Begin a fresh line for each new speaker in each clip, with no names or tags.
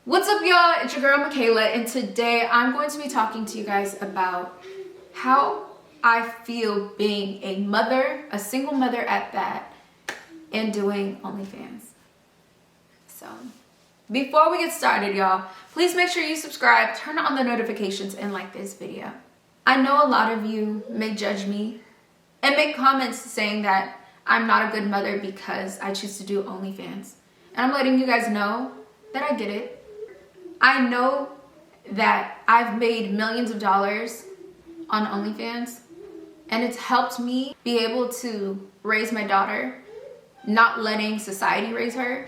What's up, y'all? It's your girl Michaela, and today I'm going to be talking to you guys about how I feel being a mother, a single mother at that, and doing OnlyFans. So, before we get started, y'all, please make sure you subscribe, turn on the notifications, and like this video. I know a lot of you may judge me and make comments saying that I'm not a good mother because I choose to do OnlyFans. And I'm letting you guys know that I get it. I know that I've made millions of dollars on OnlyFans, and it's helped me be able to raise my daughter, not letting society raise her,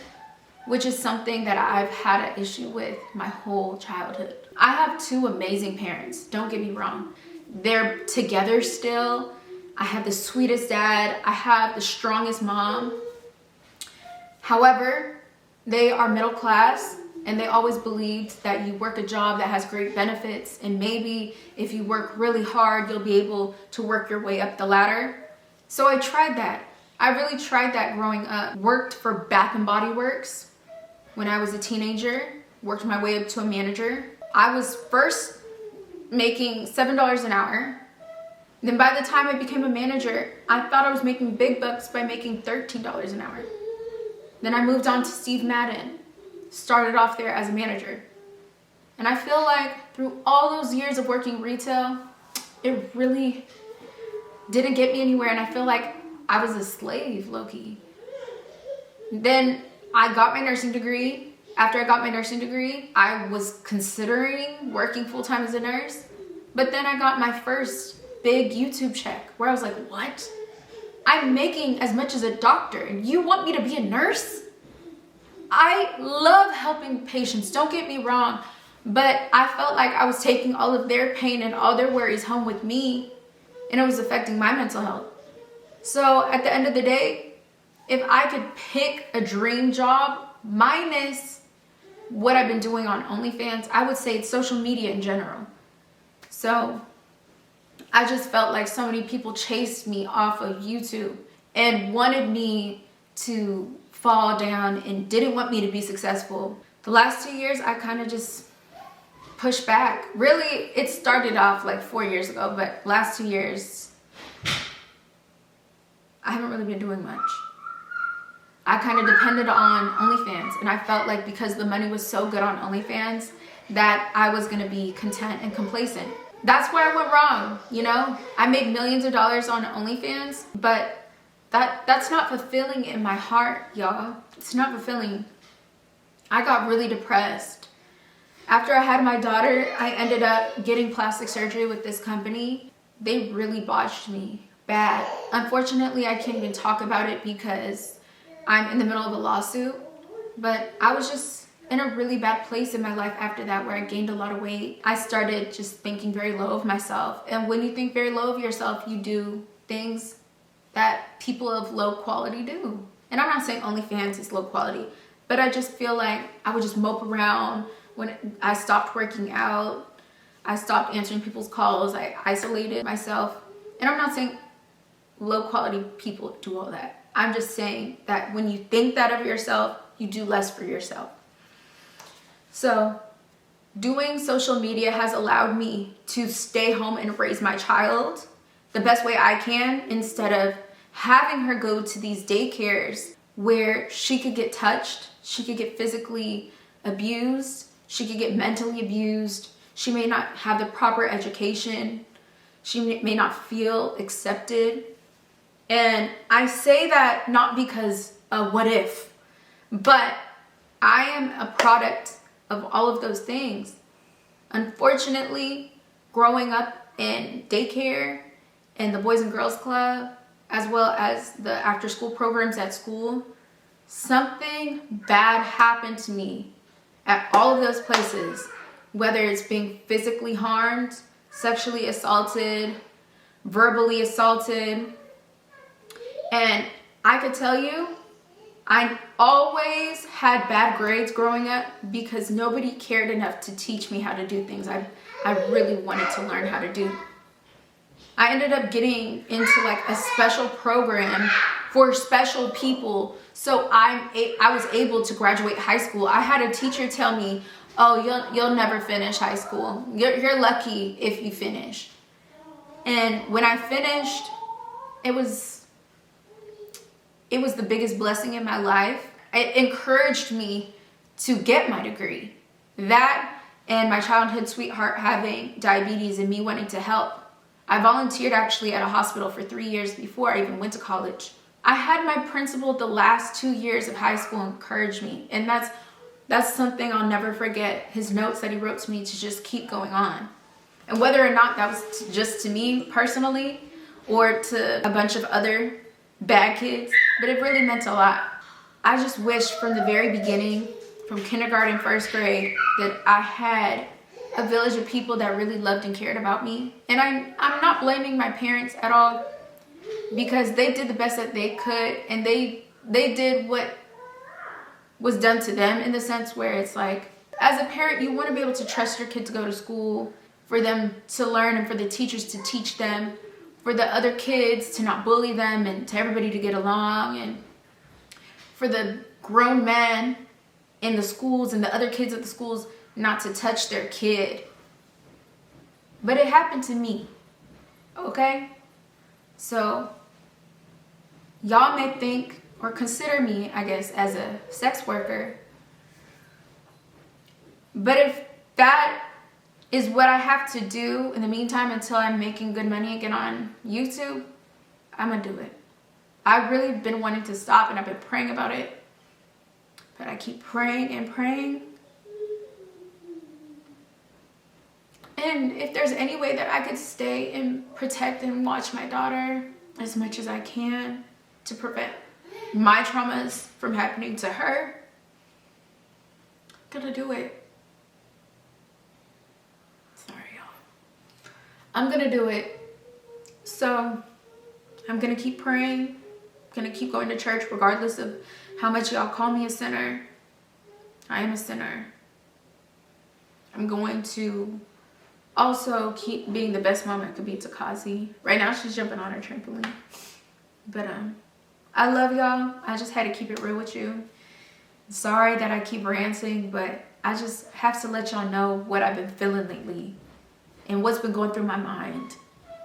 which is something that I've had an issue with my whole childhood. I have two amazing parents, don't get me wrong. They're together still. I have the sweetest dad. I have the strongest mom. However, they are middle class, and they always believed that you work a job that has great benefits, and maybe if you work really hard, you'll be able to work your way up the ladder. So I tried that. I really tried that growing up. Worked for Bath and Body Works when I was a teenager, worked my way up to a manager. I was first making $7 an hour. Then by the time I became a manager, I thought I was making big bucks by making $13 an hour. Then I moved on to Steve Madden. Started off there as a manager. And I feel like through all those years of working retail, it really didn't get me anywhere, and I feel like I was a slave, low-key. Then I got my nursing degree. After I got my nursing degree, I was considering working full-time as a nurse, but then I got my first big YouTube check where I was like, what? I'm making as much as a doctor, and you want me to be a nurse? I love helping patients, don't get me wrong, but I felt like I was taking all of their pain and all their worries home with me, and it was affecting my mental health. So at the end of the day, if I could pick a dream job minus what I've been doing on OnlyFans, I would say it's social media in general. So I just felt like so many people chased me off of YouTube and wanted me to fall down and didn't want me to be successful. The last 2 years, I kind of just pushed back. Really, it started off like 4 years ago, but last 2 years, I haven't really been doing much. I kind of depended on OnlyFans, and I felt like because the money was so good on OnlyFans that I was gonna be content and complacent. That's where I went wrong, you know? I made millions of dollars on OnlyFans, but that's not fulfilling in my heart, y'all. It's not fulfilling. I got really depressed. After I had my daughter, I ended up getting plastic surgery with this company. They really botched me bad. Unfortunately, I can't even talk about it because I'm in the middle of a lawsuit, but I was just in a really bad place in my life after that, where I gained a lot of weight. I started just thinking very low of myself. And when you think very low of yourself, you do things that people of low quality do. And I'm not saying OnlyFans is low quality, but I just feel like I would just mope around. When I stopped working out, I stopped answering people's calls, I isolated myself. And I'm not saying low quality people do all that. I'm just saying that when you think that of yourself, you do less for yourself. So doing social media has allowed me to stay home and raise my child the best way I can, instead of having her go to these daycares where she could get touched, she could get physically abused, she could get mentally abused, she may not have the proper education, she may not feel accepted. And I say that not because what if, but I am a product of all of those things. Unfortunately, growing up in daycare and the Boys and Girls Club, as well as the after school programs at school, something bad happened to me at all of those places, whether it's being physically harmed, sexually assaulted, verbally assaulted. And I could tell you, I always had bad grades growing up because nobody cared enough to teach me how to do things I really wanted to learn how to do. I ended up getting into like a special program for special people, so I was able to graduate high school. I had a teacher tell me, oh, you'll never finish high school. You're lucky if you finish. And when I finished, it was the biggest blessing in my life. It encouraged me to get my degree. That and my childhood sweetheart having diabetes and me wanting to help. I volunteered actually at a hospital for 3 years before I even went to college. I had my principal the last 2 years of high school encourage me, and that's something I'll never forget. His notes that he wrote to me to just keep going on. And whether or not that was just to me personally or to a bunch of other bad kids, but it really meant a lot. I just wish from the very beginning, from kindergarten, first grade, that I had a village of people that really loved and cared about me. And I'm not blaming my parents at all, because they did the best that they could, and they did what was done to them, in the sense where it's like, as a parent, you want to be able to trust your kid to go to school, for them to learn and for the teachers to teach them, for the other kids to not bully them and to everybody to get along, and for the grown men in the schools and the other kids at the schools not to touch their kid. But it happened to me, okay? So y'all may think or consider me, I guess, as a sex worker. But if that is what I have to do in the meantime until I'm making good money again on YouTube, I'm gonna do it. I've really been wanting to stop, and I've been praying about it. But I keep praying and praying. And if there's any way that I could stay and protect and watch my daughter as much as I can to prevent my traumas from happening to her, I'm gonna do it. Sorry, y'all. I'm gonna do it. So I'm gonna keep praying. I'm gonna keep going to church regardless of how much y'all call me a sinner. I am a sinner. I'm going to also keep being the best mom I could be to Kazi. Right now she's jumping on her trampoline. But I love y'all. I just had to keep it real with you. Sorry that I keep ranting, but I just have to let y'all know what I've been feeling lately and what's been going through my mind.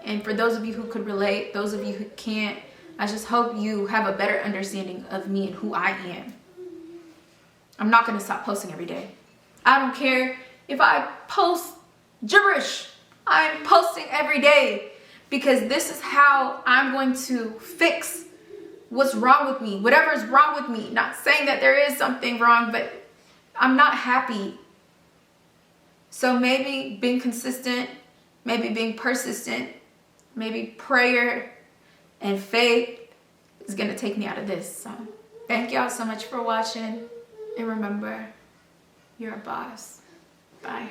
And for those of you who could relate, those of you who can't, I just hope you have a better understanding of me and who I am. I'm not gonna stop posting every day. I don't care if I post gibberish. I'm posting every day, because this is how I'm going to fix what's wrong with me. Whatever is wrong with me. Not saying that there is something wrong, but I'm not happy. So maybe being consistent, maybe being persistent, maybe prayer and faith is going to take me out of this. So thank y'all so much for watching. And remember, you're a boss. Bye.